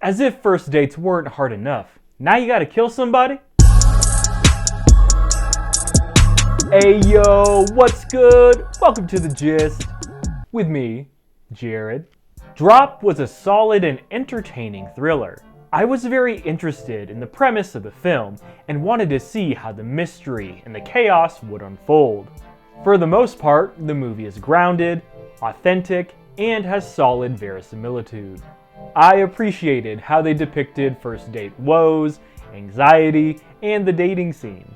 As if first dates weren't hard enough. Now you gotta kill somebody? Hey yo, what's good? Welcome to The Gist. With me, Jared. Drop was a solid and entertaining thriller. I was very interested in the premise of the film and wanted to see how the mystery and the chaos would unfold. For the most part, the movie is grounded, authentic, and has solid verisimilitude. I appreciated how they depicted first date woes, anxiety, and the dating scene.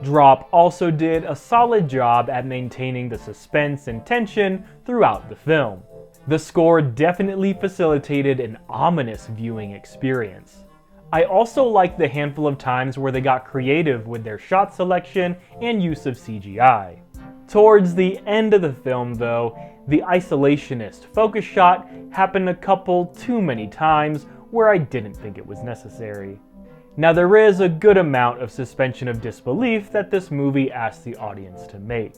Drop also did a solid job at maintaining the suspense and tension throughout the film. The score definitely facilitated an ominous viewing experience. I also liked the handful of times where they got creative with their shot selection and use of CGI. Towards the end of the film though, the isolationist focus shot happened a couple too many times where I didn't think it was necessary. Now there is a good amount of suspension of disbelief that this movie asked the audience to make.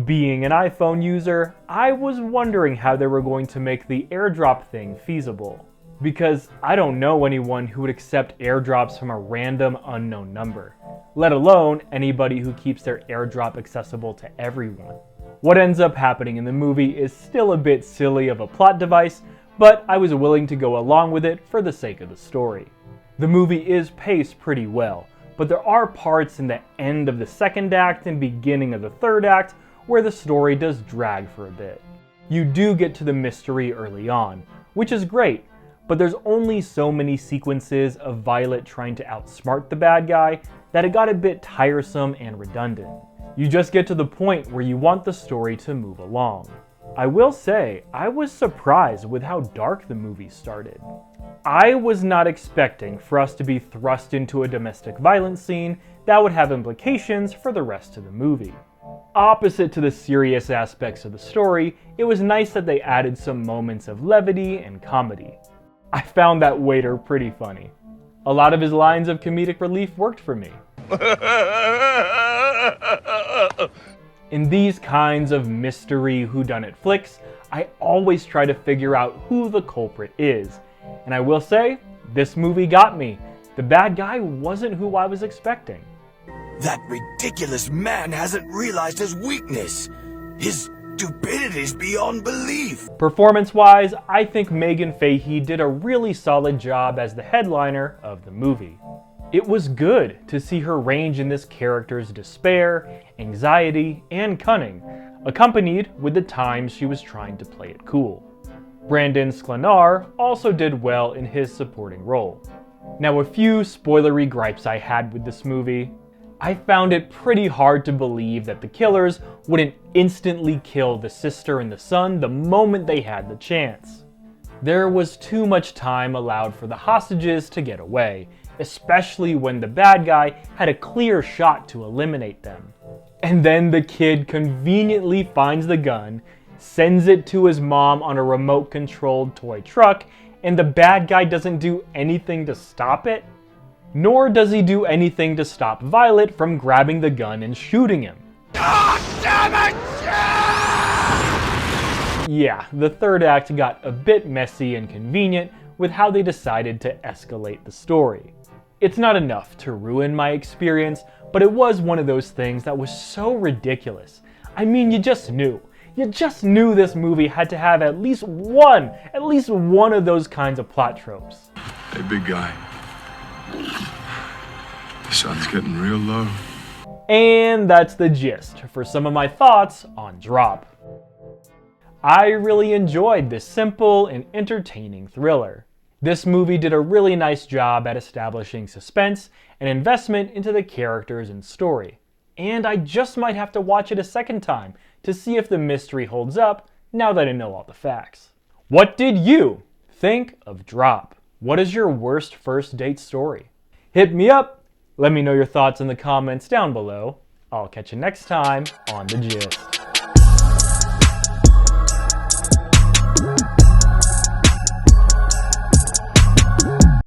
Being an iPhone user, I was wondering how they were going to make the airdrop thing feasible. Because I don't know anyone who would accept airdrops from a random unknown number, let alone anybody who keeps their airdrop accessible to everyone. What ends up happening in the movie is still a bit silly of a plot device, but I was willing to go along with it for the sake of the story. The movie is paced pretty well, but there are parts in the end of the second act and beginning of the third act where the story does drag for a bit. You do get to the mystery early on, which is great, but there's only so many sequences of Violet trying to outsmart the bad guy that it got a bit tiresome and redundant. You just get to the point where you want the story to move along. I will say, I was surprised with how dark the movie started. I was not expecting for us to be thrust into a domestic violence scene that would have implications for the rest of the movie. Opposite to the serious aspects of the story, it was nice that they added some moments of levity and comedy. I found that waiter pretty funny. A lot of his lines of comedic relief worked for me. In these kinds of mystery whodunit flicks, I always try to figure out who the culprit is. And I will say, this movie got me. The bad guy wasn't who I was expecting. That ridiculous man hasn't realized his weakness. His stupidity is beyond belief. Performance-wise, I think Megan Fahey did a really solid job as the headliner of the movie. It was good to see her range in this character's despair, anxiety, and cunning, accompanied with the times she was trying to play it cool. Brandon Sklenar also did well in his supporting role. Now, a few spoilery gripes I had with this movie. I found it pretty hard to believe that the killers wouldn't instantly kill the sister and the son the moment they had the chance. There was too much time allowed for the hostages to get away, especially when the bad guy had a clear shot to eliminate them. And then the kid conveniently finds the gun, sends it to his mom on a remote-controlled toy truck, and the bad guy doesn't do anything to stop it? Nor does he do anything to stop Violet from grabbing the gun and shooting him. God damn it! Yeah, the third act got a bit messy and convenient with how they decided to escalate the story. It's not enough to ruin my experience, but it was one of those things that was so ridiculous. I mean, you just knew. You just knew this movie had to have at least one of those kinds of plot tropes. Hey, big guy. The sun's getting real low. And that's the gist for some of my thoughts on Drop. I really enjoyed this simple and entertaining thriller. This movie did a really nice job at establishing suspense and investment into the characters and story. And I just might have to watch it a second time to see if the mystery holds up now that I know all the facts. What did you think of Drop? What is your worst first date story? Hit me up. Let me know your thoughts in the comments down below. I'll catch you next time on The Gist.